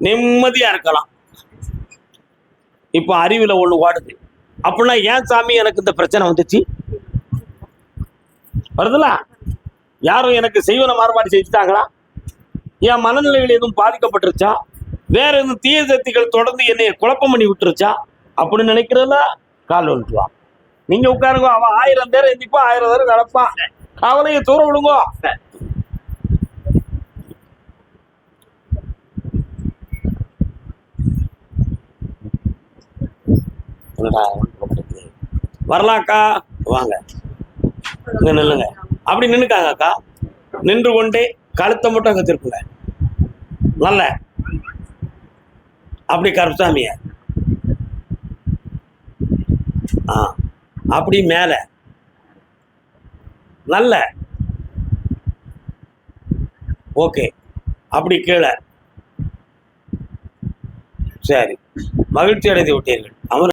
நிம்மதியா இருக்கலாம். இப்ப அறிவுல ஒண்ணு ஓடுது. அப்படின்னா ஏன் சாமி எனக்கு இந்த பிரச்சனை வந்துச்சு? வருதுல? யாரும் எனக்கு செய்வன மாறுபாடு செஞ்சுட்டாங்களா? என் மனநிலைகள் எதுவும் பாதிக்கப்பட்டுருச்சா? வேற எதுவும் தீய சக்திகள் தொடர்ந்து என்னைய குழப்பம் பண்ணி விட்டுருச்சா அப்படின்னு நினைக்கிறதுல கால் வந்துட்டுவா. நீங்க உட்காருங்க, அவன் 1000 பேர் எந்திப்பா, 1000 பேர் நடப்பான். கவலையை தூர விடுங்க. வரலாம்க்கா, வாங்க, இங்க நில்லுங்க. அப்படி நின்னுக்காங்க அக்கா. நின்று கொண்டே கழுத்தை மட்டும் அங்க திருப்புங்க. நல்ல அப்படி கருப்பசாமிய அப்படி மேல நல்ல ஓகே, அப்படி கீழே. சரி, மகிழ்ச்சி அடைந்து விட்டீர்கள். அமர்